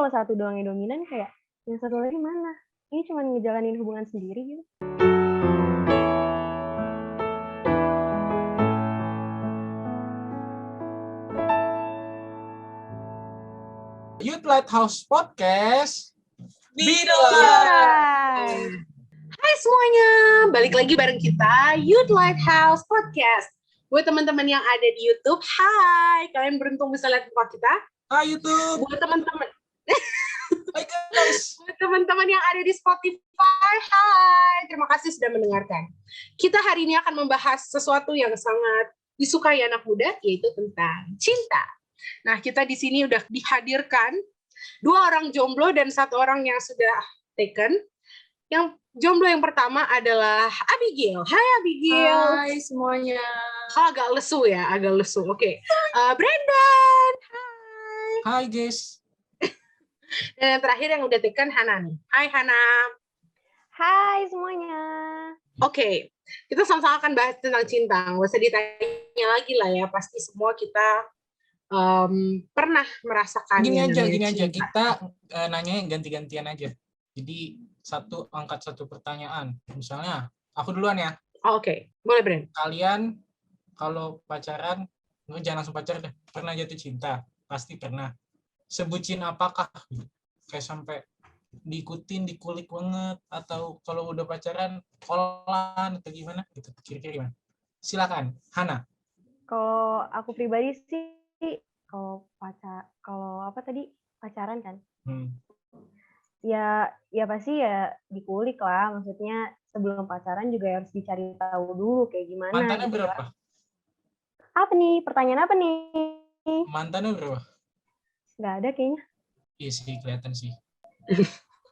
kalau satu doang yang dominan kayak yang satu lagi mana? Ini cuma ngejalanin hubungan sendiri gitu. Youth Lighthouse Podcast. Hai semuanya, balik lagi bareng kita Youth Lighthouse Podcast. Buat teman-teman yang ada di YouTube, hai, kalian beruntung bisa lihat muka kita. Hai YouTube. Buat teman-teman, Hai guys. buat teman-teman yang ada di Spotify, hai, terima kasih sudah mendengarkan. Kita hari ini akan membahas sesuatu yang sangat disukai anak muda, yaitu tentang cinta. Nah, kita di sini udah dihadirkan 2 orang jomblo dan 1 orang yang sudah taken. Yang jomblo yang pertama adalah Abigail. Hai Abigail. Hai semuanya. Agak lesu ya, agak lesu. Oke. Brandon. Hai. Hai guys. Dan yang terakhir yang udah taken Hana nih. Hai Hana. Hai semuanya. Oke. Kita sama-sama akan bahas tentang cinta. Nggak usah ditanya lagi lah ya. Pasti semua kita pernah merasakan. Gini aja. Kita nanya ganti-gantian aja. Jadi angkat satu pertanyaan. Misalnya, aku duluan ya. Oke. Boleh, Brand. Kalian kalau pacaran, jangan langsung pacaran deh. Pernah jatuh cinta? Pasti pernah. Sebucin apakah? Kayak sampai diikutin, dikulik banget. Atau kalau udah pacaran, kolan atau gimana? Gitu. Kira-kira gimana? Silakan, Hana. Kalau aku pribadi sih, kalau pacaran kan? Ya pasti ya dikulik lah. Maksudnya sebelum pacaran juga harus dicari tahu dulu kayak gimana. Mantannya gitu berapa? Kan. Apa nih? Pertanyaan apa nih? Mantannya berapa? Nggak ada kayaknya. Iya sih, kelihatan sih.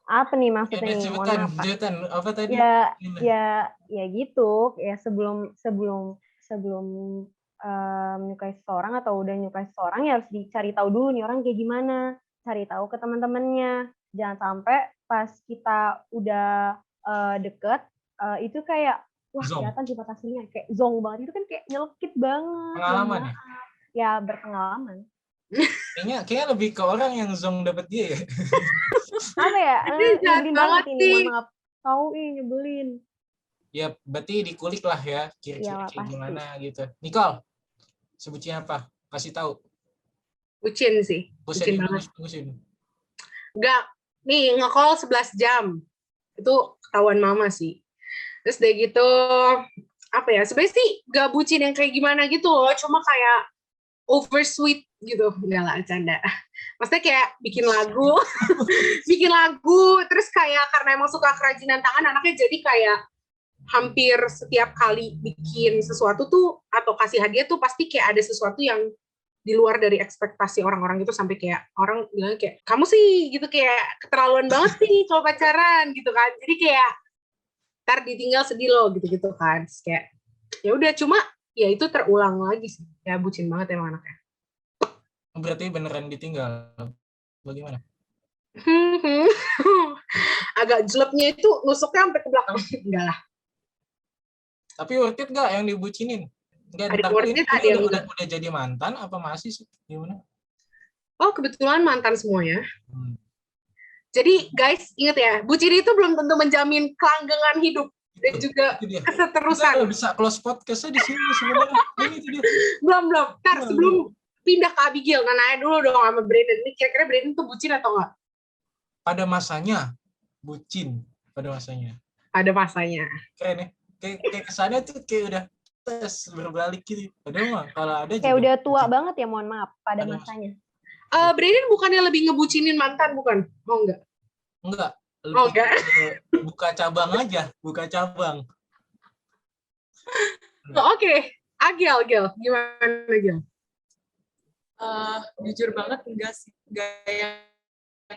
Apa nih maksudnya nih? Mohon maaf. Sebutan. Apa tadi? Ya gitu. Ya sebelum menyukai seseorang atau udah nyukai seseorang ya harus dicari tahu dulu nih orang kayak gimana. Cari tahu ke teman-temannya. Jangan sampai pas kita udah deket, itu kayak, wah kelihatan sifat aslinya. Kayak zong banget. Itu kan kayak nyelekit banget. Pengalaman ya? Ya berpengalaman. Kayaknya lebih ke orang yang zong dapet dia ya. Apa ya? Nyebelin banget ini. sih. Mohon maaf. Tahu nyebelin. Ya berarti dikulik lah ya. Kira-kira Ya, gimana gitu. Nicole, sebutin apa? Kasih tahu. Bucin sih. Bucin banget. Bagusin. Enggak, nih nge-call 11 jam. Itu ketahuan mama sih. Terus dari gitu, apa ya, sebenarnya sih gak bucin yang kayak gimana gitu loh, cuma kayak oversweet gitu. Enggak lah, canda. Maksudnya kayak bikin lagu, terus kayak karena emang suka kerajinan tangan, anaknya jadi kayak hampir setiap kali bikin sesuatu tuh, atau kasih hadiah tuh pasti kayak ada sesuatu yang di luar dari ekspektasi orang-orang itu, sampai kayak orang bilang kayak kamu sih gitu kayak keterlaluan banget sih kalau pacaran gitu kan, jadi kayak ntar ditinggal sedih loh gitu kan. Terus kayak ya udah, cuma ya itu terulang lagi sih, ya bucin banget emang anaknya. Berarti beneran ditinggal. Bagaimana? Agak jeleknya itu nusuknya sampai ke belakang. Enggak lah. Tapi worth it gak yang dibucinin? Enggak, udah jadi mantan apa masih sih? Gimana? Oh, kebetulan mantan semuanya. Jadi guys, ingat ya, bucin itu belum tentu menjamin kelanggengan hidup dan juga keseterusan. Kita bisa close podcastnya di sini sebenarnya. Belum. Ntar sebelum pindah ke Abigail, nanya dulu dong sama Brandon. Ini kira-kira Brandon tuh bucin atau enggak? Pada masanya, bucin. Pada masanya. Keren ya? Kayak kesannya tuh kayak udah tes berbalik gitu. Padahal mah kalau ada kayak udah tua banget ya, mohon maaf, pada masanya. Brandon bukannya lebih ngebucinin mantan, bukan? Oh enggak. Enggak. Enggak. Buka cabang aja, buka cabang. Oke. Agil, gimana Gil? Jujur banget enggak sih. Enggak yang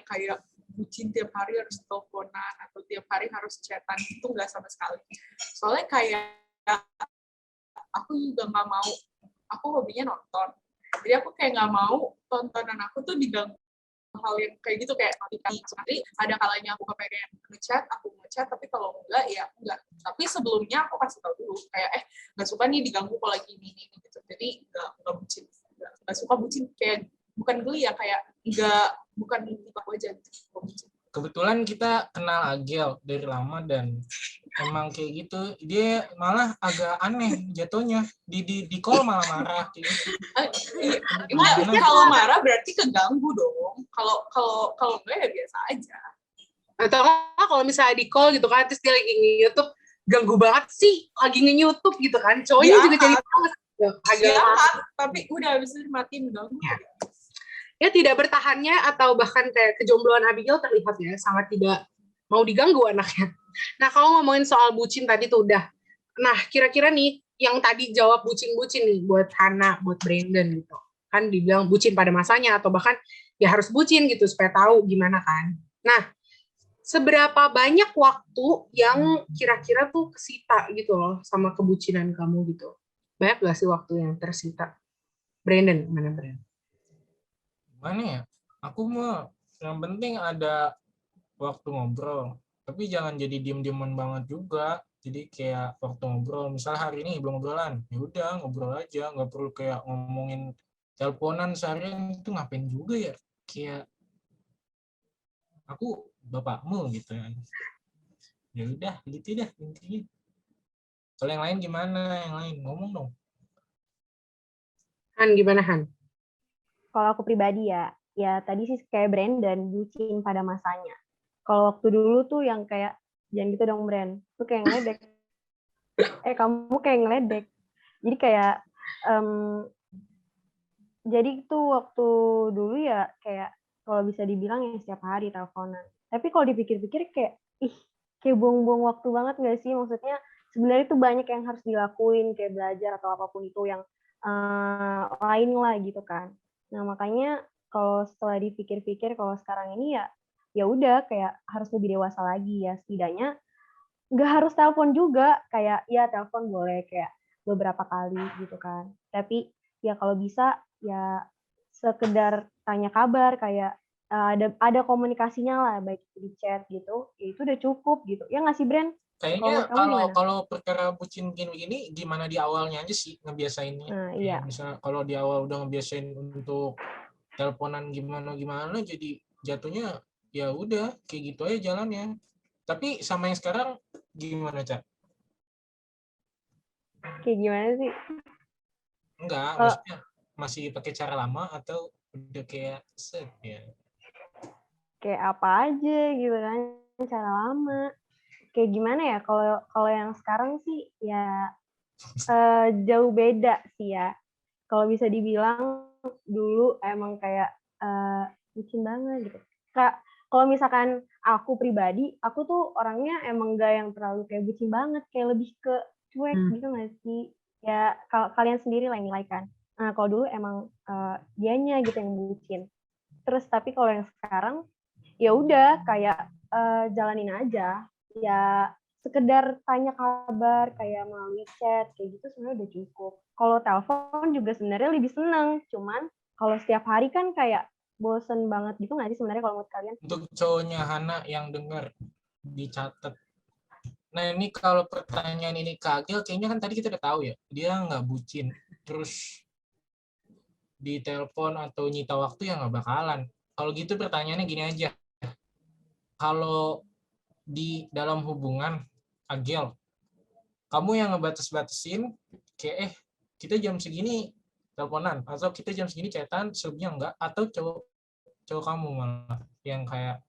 kayak bucin tiap hari harus teleponan atau tiap hari harus chatan, itu enggak sama sekali. Soalnya kayak aku juga nggak mau, aku hobinya nonton, jadi aku kayak nggak mau tontonan aku tuh diganggu hal yang kayak gitu, kayak notifikasi. Nanti ada kalanya aku kepengen ngechat, tapi kalau enggak ya enggak. Tapi sebelumnya aku kasih tahu dulu kayak nggak suka nih diganggu kalau lagi ini gitu. Jadi nggak bucin, nggak suka bucin, kayak bukan geli ya, kayak bukan aku aja aja gitu. Kebetulan kita kenal Agil dari lama dan emang kayak gitu. Dia malah agak aneh jatuhnya. Di call malah marah kayak gitu. Emang kalau marah berarti keganggu dong. Kalau enggak ya biasa aja. Atau kalau misalnya di call gitu kan, terus dia lagi nge-YouTube, ganggu banget sih, lagi nge-YouTube gitu kan. Cowoknya juga jadi males. Agak tapi udah habis itu matiin ganggu. Ya tidak bertahannya atau bahkan kayak kejombloan Abigail terlihat ya sangat tidak mau diganggu anaknya. Nah kalau ngomongin soal bucin tadi tuh udah. Nah kira-kira nih yang tadi jawab bucin-bucin nih buat Hana, buat Brandon gitu. Kan dibilang bucin pada masanya atau bahkan ya harus bucin gitu supaya tahu gimana kan. Nah seberapa banyak waktu yang kira-kira tuh kesita gitu loh sama kebucinan kamu gitu. Banyak gak sih waktu yang tersita? Brandon, mana Brandon? Mana ya? Aku mah yang penting ada waktu ngobrol. Tapi jangan jadi diem-dieman banget juga. Jadi kayak waktu ngobrol, misal hari ini belum ngobrolan, ya udah ngobrol aja, nggak perlu kayak ngomongin teleponan seharian itu ngapain juga ya? Kayak aku bapakmu gitu kan. Ya udah gitu dah intinya. Kalau yang lain gimana? Yang lain ngomong dong. Han, gimana Han? Kalau aku pribadi ya tadi sih kayak Brandon, bucin pada masanya. Kalau waktu dulu tuh yang kayak, jangan gitu dong Brand, tuh kayak ngeledek. Kamu kayak ngeledek. Jadi kayak, jadi tuh waktu dulu ya kayak, kalau bisa dibilang ya setiap hari teleponan. Tapi kalau dipikir-pikir kayak, kayak buang-buang waktu banget nggak sih? Maksudnya sebenarnya itu banyak yang harus dilakuin, kayak belajar atau apapun itu yang lain lah gitu kan. Nah makanya kalau setelah dipikir-pikir kalau sekarang ini ya udah kayak harus lebih dewasa lagi ya, setidaknya nggak harus telepon juga, kayak ya telepon boleh kayak beberapa kali gitu kan, tapi ya kalau bisa ya sekedar tanya kabar kayak ada komunikasinya lah, baik di chat gitu ya, itu udah cukup gitu ya nggak sih Bren? Kayaknya Kamu gimana? kalau perkara bucin gini gimana di awalnya aja sih ngebiasainnya. Nah, Kayak iya. misalnya kalau di awal udah ngebiasain untuk teleponan gimana jadi jatuhnya ya udah kayak gitu aja jalannya. Tapi sama yang sekarang gimana, Cak? Kayak gimana sih? Enggak, maksudnya masih pakai cara lama atau udah kayak set ya? Kayak apa aja gitu kan, cara lama. Kayak gimana ya, kalau yang sekarang sih ya jauh beda sih ya. Kalau bisa dibilang dulu emang kayak bucin banget gitu. Kalau misalkan aku pribadi, aku tuh orangnya emang gak yang terlalu kayak bucin banget, kayak lebih ke cuek gitu nggak sih? Ya kalian sendiri lah yang nilai kan. Nah kalau dulu emang dianya gitu yang bucin. Terus tapi kalau yang sekarang ya udah kayak jalanin aja. Ya sekedar tanya kabar kayak melalui chat kayak gitu sebenarnya udah cukup. Kalau telepon juga sebenarnya lebih seneng, cuman kalau setiap hari kan kayak bosen banget gitu nggak sih sebenarnya kalau menurut kalian? Untuk cowoknya Hana yang dengar dicatat. Nah ini kalau pertanyaan ini ke Agil, kayaknya kan tadi kita udah tahu ya, dia nggak bucin. Terus di telepon atau nyita waktu ya nggak bakalan. Kalau gitu pertanyaannya gini aja. Kalau di dalam hubungan, Agil, kamu yang ngebatas-batasin, kayak kita jam segini teleponan, atau kita jam segini chatan, selebihnya enggak, atau cowok kamu malah yang kayak,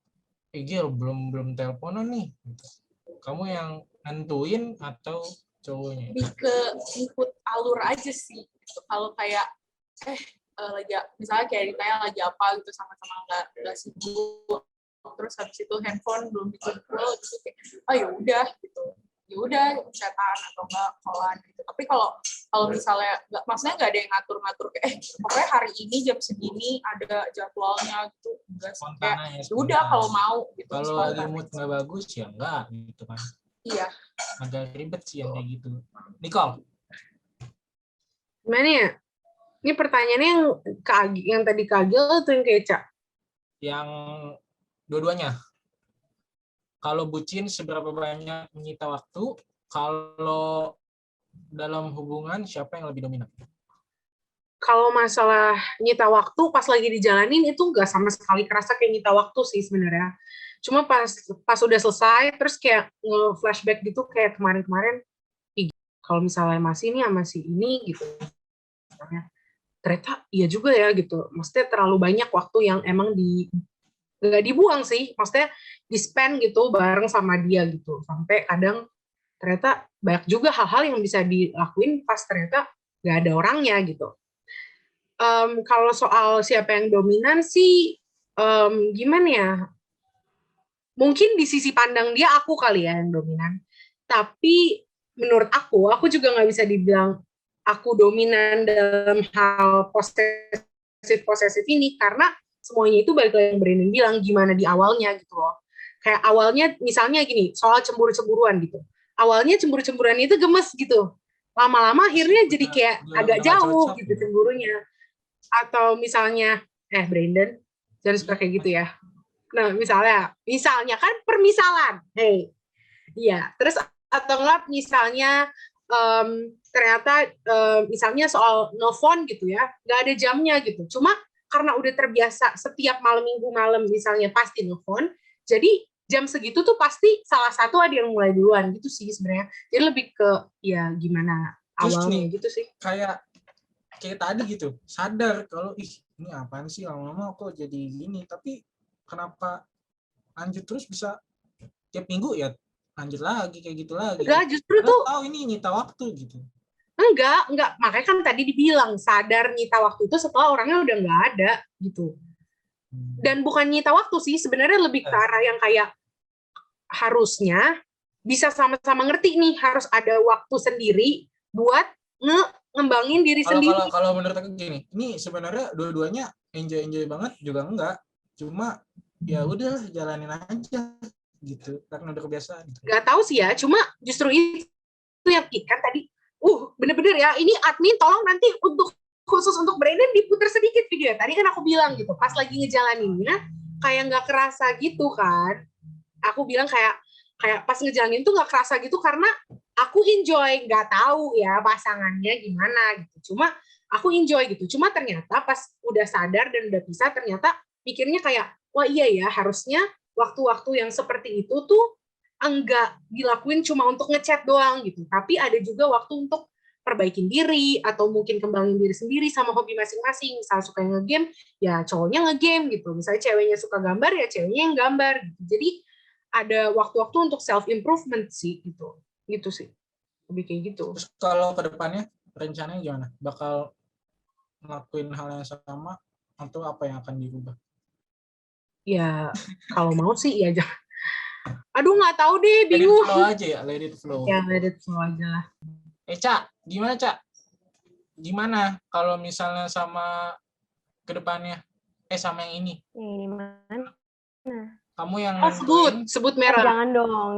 Gil belum teleponan nih. Kamu yang nentuin atau cowoknya? Lebih ke ikut alur aja sih. Kalau kayak lagi misalnya kayak ditanya lagi apa gitu sama-sama nggak sibuk, terus habis itu handphone belum dikumpul gitu kayak ya udah gitu, ya udah chatan atau enggak callan gitu. Tapi kalau misalnya maksudnya nggak ada yang ngatur-ngatur kayak pokoknya hari ini jam segini ada jadwalnya gitu, enggak sih, kayak ya udah kalau mau gitu. Kalau lagi mood nggak bagus ya enggak gitu kan. Iya, agak ribet sih yang kayak gitu. Nicole, gimana ya? Ini pertanyaannya yang tadi Kagil atau yang Keca? Yang dua-duanya. Kalau bucin seberapa banyak menyita waktu? Kalau dalam hubungan siapa yang lebih dominan? Kalau masalah nyita waktu pas lagi dijalanin itu nggak sama sekali kerasa kayak nyita waktu sih sebenarnya. Cuma pas udah selesai terus kayak nge-flashback gitu kayak kemarin-kemarin, "Ih, kalau misalnya masih ini sama si ini gitu. Ternyata iya juga ya gitu. Maksudnya terlalu banyak waktu yang emang nggak dibuang sih. Maksudnya di-spend gitu bareng sama dia gitu. Sampai kadang ternyata banyak juga hal-hal yang bisa dilakuin pas ternyata nggak ada orangnya gitu. Kalau soal siapa yang dominan sih, gimana ya? Mungkin di sisi pandang dia aku kali ya yang dominan. Tapi menurut aku juga nggak bisa dibilang aku dominan dalam hal posesif ini karena semuanya itu balik lagi yang Brandon bilang gimana di awalnya gitu loh. Kayak awalnya misalnya gini, soal cemburu-cemburuan gitu. Awalnya cemburu-cemburuan itu gemes gitu. Lama-lama akhirnya jadi kayak agak jauh gitu cemburunya. Atau misalnya, Brandon, jangan suka kayak gitu ya. Nah, misalnya kan permisalan. Hey, iya. Terus atau enggak misalnya ternyata misalnya soal nelfon gitu ya, nggak ada jamnya gitu. Cuma karena udah terbiasa setiap minggu malam misalnya pasti nelfon, jadi jam segitu tuh pasti salah satu ada yang mulai duluan gitu sih sebenarnya. Jadi lebih ke ya gimana awalnya gitu sih. Kayak tadi gitu, sadar kalau ini apaan sih lama-lama kok jadi gini, tapi kenapa lanjut terus bisa tiap minggu ya lanjut lagi kayak gitu lagi. Enggak, justru tuh tahu ini nyita waktu gitu. Enggak, makanya kan tadi dibilang sadar nyita waktu itu setelah orangnya udah nggak ada gitu. Dan bukan nyita waktu sih, sebenarnya lebih ke arah yang kayak harusnya bisa sama-sama ngerti nih harus ada waktu sendiri buat ngembangin diri sendiri. Kalau menurut aku gini, ini sebenarnya dua-duanya enjoy banget juga enggak, cuma ya udah jalanin aja gitu karena udah kebiasaan. Gak tahu sih ya, cuma justru itu yang kan tadi bener-bener ya, ini admin tolong nanti khusus untuk Brandon diputar sedikit video. Tadi kan aku bilang gitu, pas lagi ngejalaninnya kayak nggak kerasa gitu kan. Aku bilang kayak pas ngejalanin tuh nggak kerasa gitu karena aku enjoy, nggak tahu ya pasangannya gimana gitu. Cuma aku enjoy gitu. Cuma ternyata pas udah sadar dan udah bisa, ternyata pikirnya kayak, wah iya ya harusnya waktu-waktu yang seperti itu tuh enggak dilakuin cuma untuk ngechat doang gitu, tapi ada juga waktu untuk perbaikin diri atau mungkin kembangin diri sendiri sama hobi masing-masing. Misal suka nge-game, ya cowoknya nge-game gitu. Misalnya ceweknya suka gambar, ya ceweknya yang gambar gitu. Jadi ada waktu-waktu untuk self improvement sih gitu. Gitu sih. Lebih kayak gitu. Terus kalau ke depannya rencananya gimana? Bakal ngelakuin hal yang sama atau apa yang akan dirubah? Ya kalau mau sih ya jangan. Aduh nggak tahu deh, bingung. Let it flow aja ya, let it flow. Ya let it flow aja lah. Cak, gimana Cak? Gimana kalau misalnya sama kedepannya? Sama yang ini? Gimana? Kamu yang sebut merah. Jangan dong.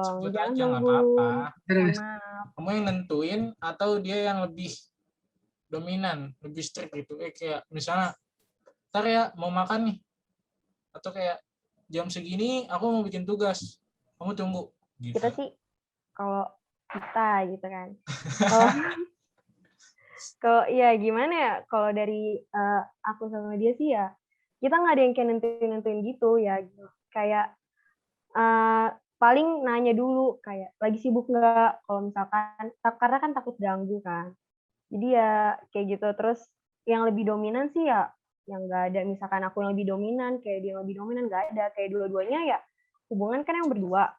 Sebut jangan aja nggak apa-apa. Kamu yang nentuin atau dia yang lebih dominan, lebih strict gitu? Kayak misalnya, ntar ya mau makan nih, atau kayak jam segini aku mau bikin tugas, kamu tunggu. Gitu. Kita sih, kalau kita gitu kan. Kalau ya gimana ya, kalau dari aku sama dia sih ya, kita nggak ada yang kayak nentuin gitu ya. Kayak paling nanya dulu, kayak lagi sibuk nggak, kalau misalkan, karena kan takut ganggu kan. Jadi ya kayak gitu. Terus yang lebih dominan sih ya, yang nggak ada. Misalkan aku yang lebih dominan, kayak dia lebih dominan, nggak ada. Kayak dua-duanya ya, hubungan kan yang berdua.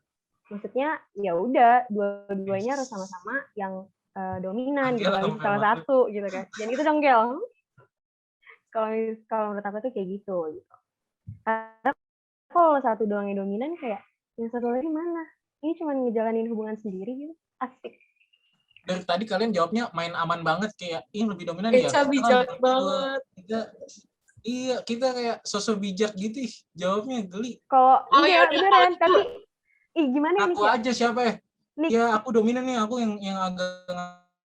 Maksudnya ya udah, dua-duanya harus sama-sama yang dominan gitu, nggak bisa salah satu gitu kan. Dan itu dong Gel. Kalau menurut aku tuh kayak gitu. Karena kalau satu doang yang dominan, kayak yang satu lagi mana? Ini cuma ngejalanin hubungan sendiri gitu. Asik. Dari tadi kalian jawabnya main aman banget, kayak ini lebih dominan ya. Bijak banget. Iya, kita kayak sosok bijak gitu, jawabnya geli. Kalau iya beneran, tapi gimana aku nih? Aja siapa ya? Ya aku dominan nih, aku yang agak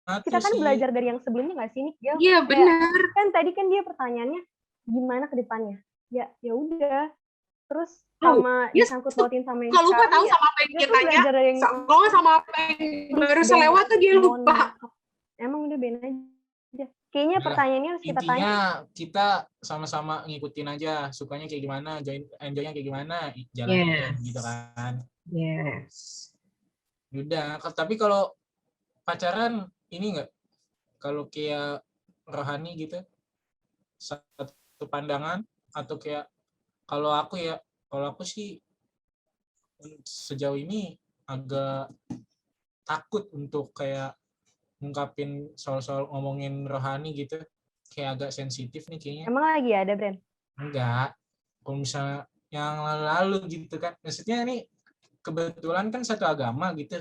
ngatur. Kita kan belajar dari yang sebelumnya nggak sih nih? Iya benar. Kan tadi kan dia pertanyaannya gimana ke depannya? Ya udah. Terus sama disangkut pautin sama yang kalau lupa tahu sama apa yang dia tanya, kalau sama apa yang baru selewat tuh dia lupa. Emang udah ben aja. Kayaknya Udah lah. pertanyaannya harus kita tanya. Intinya kita sama-sama ngikutin aja, sukanya kayak gimana, enjoy-nya kayak gimana, jalanin gitu kan. Yes. Udah, tapi kalau pacaran ini enggak, kalau kayak rohani gitu, satu pandangan, atau kayak kalau aku sih sejauh ini agak takut untuk kayak ngungkapin soal-soal ngomongin rohani gitu, kayak agak sensitif nih kayaknya. Emang lagi ada, Bren? Enggak, kalau misalnya yang lalu-lalu gitu kan, maksudnya ini kebetulan kan satu agama gitu,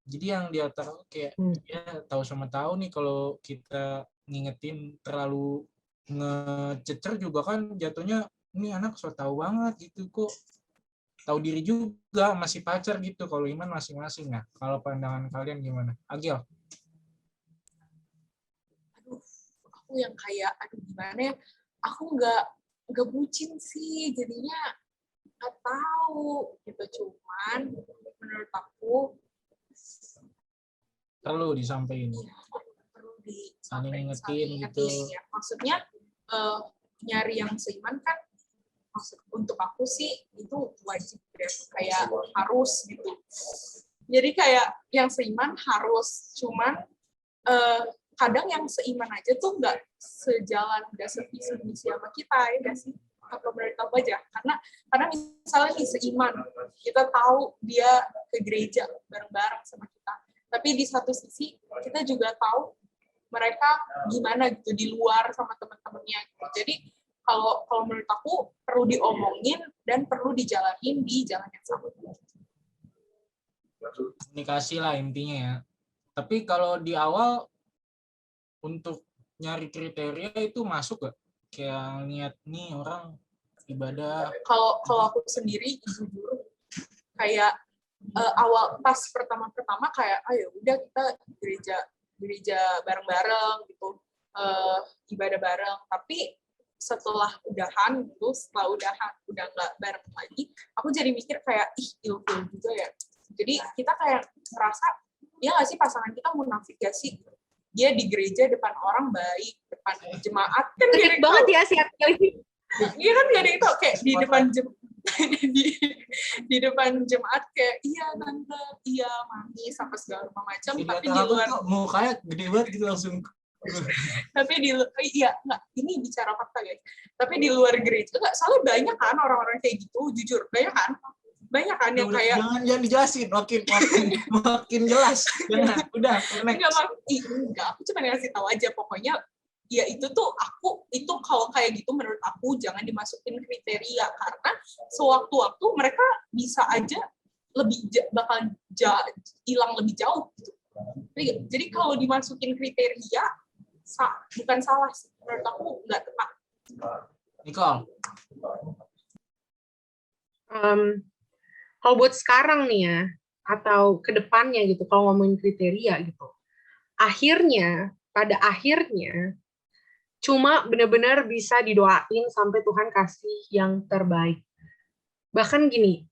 jadi yang dia tahu kayak ya tahu sama tahu nih kalau kita ngingetin terlalu ngececer juga kan jatuhnya ini anak so tahu banget gitu, kok tahu diri juga masih pacar gitu, kalau iman masing-masing. Nah kalau pandangan kalian gimana? Agil? Aku yang kayak gimana ya, aku nggak bucin sih, jadinya nggak tahu gitu. Cuman menurut aku perlu disampaikan, perlu saling disampaikan, ngingetin gitu. ya. Maksudnya nyari yang seiman kan, untuk aku sih itu wajib ya, kayak harus gitu. Jadi kayak yang seiman harus, cuman kadang yang seiman aja tuh nggak sejalan, nggak sevisi sama kita, ya nggak sih? Atau menurut aku aja, karena misalnya nih seiman, kita tahu dia ke gereja bareng-bareng sama kita, tapi di satu sisi kita juga tahu mereka gimana gitu di luar sama teman-temannya gitu. Jadi kalau menurut aku perlu diomongin dan perlu dijalanin di jalan yang sama. Komunikasi lah intinya ya. Tapi kalau di awal untuk nyari kriteria itu masuk gak? Kayak niat nih orang ibadah. Kalau aku sendiri jujur kayak awal pas pertama kayak ayo udah kita gereja bareng-bareng gitu, ibadah bareng. Tapi setelah udahan udah nggak bareng lagi, aku jadi mikir kayak ilfil juga ya. Jadi kita kayak ngerasa ya nggak sih pasangan kita munafik gak sih? Dia di gereja depan orang baik, depan jemaat kan Kritik banget ya si Atil. Iya kan gak ada itu kayak di depan di depan jemaat kayak iya tante, iya mami sampai segala macam, tapi di luar mau kayak gede banget gitu langsung. Tapi iya nggak, ini bicara fakta guys. Tapi di luar gereja nggak, soalnya banyak kan orang-orang kayak gitu, jujur banyak kan yang kayak jangan dijelasin, makin jelas. Jangan, udah enggak, aku cuma ngasih tahu aja pokoknya. Ya itu tuh kalau kayak gitu menurut aku jangan dimasukin kriteria, karena sewaktu-waktu mereka bisa aja bakal hilang lebih jauh gitu. Jadi kalau dimasukin kriteria bukan salah sih, menurut aku nggak tepat. Nicole. Kalau buat sekarang nih ya, atau ke depannya gitu, kalau ngomongin kriteria gitu, pada akhirnya cuma benar-benar bisa didoain sampai Tuhan kasih yang terbaik. Bahkan gini,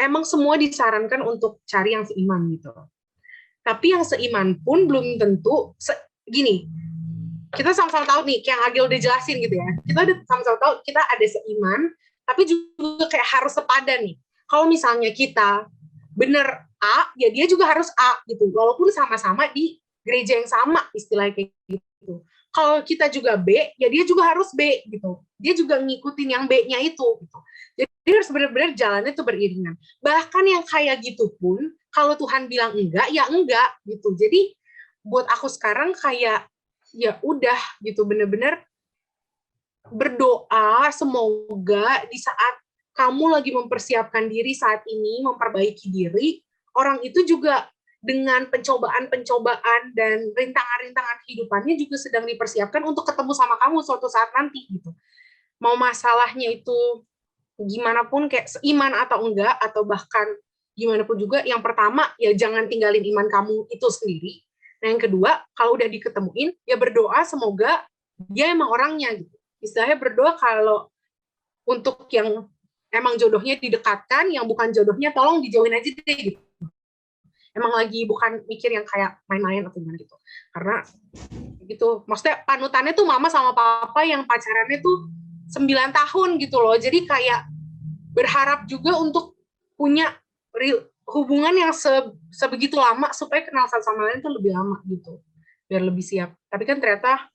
emang semua disarankan untuk cari yang seiman gitu. Tapi yang seiman pun belum tentu gini. Kita sama-sama tahu nih, kayak Agil udah jelasin gitu ya. Kita udah sama-sama tahu kita ada seiman, tapi juga kayak harus sepadan nih. Kalau misalnya kita bener A, ya dia juga harus A gitu. Walaupun sama-sama di gereja yang sama, istilahnya kayak gitu. Kalau kita juga B, ya dia juga harus B gitu. Dia juga ngikutin yang B-nya itu gitu. Jadi harus benar-benar jalannya itu beriringan. Bahkan yang kayak gitu pun, kalau Tuhan bilang enggak, ya enggak gitu. Jadi buat aku sekarang kayak ya udah gitu, benar-benar berdoa semoga di saat kamu lagi mempersiapkan diri saat ini, memperbaiki diri, orang itu juga dengan pencobaan-pencobaan dan rintangan-rintangan kehidupannya juga sedang dipersiapkan untuk ketemu sama kamu suatu saat nanti gitu. Mau masalahnya itu gimana pun, kayak seiman atau enggak, atau bahkan gimana pun juga, yang pertama ya jangan tinggalin iman kamu itu sendiri. Nah yang kedua, kalau udah diketemuin ya berdoa semoga dia emang orangnya gitu. Istilahnya berdoa kalau untuk yang emang jodohnya didekatkan, yang bukan jodohnya tolong dijauhin aja deh gitu. emang lagi bukan mikir yang kayak main-main atau gimana gitu. Karena gitu, maksudnya panutannya tuh mama sama papa yang pacarannya tuh 9 tahun gitu loh. Jadi kayak berharap juga untuk punya hubungan yang sebegitu lama supaya kenal satu sama lain tuh lebih lama gitu. Biar lebih siap. Tapi kan ternyata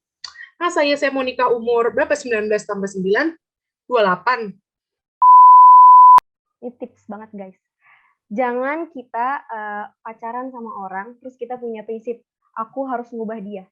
saya mau nikah umur berapa? 19 tambah 9, 28. Ini tips banget guys. Jangan kita pacaran sama orang, terus kita punya prinsip, aku harus ngubah dia.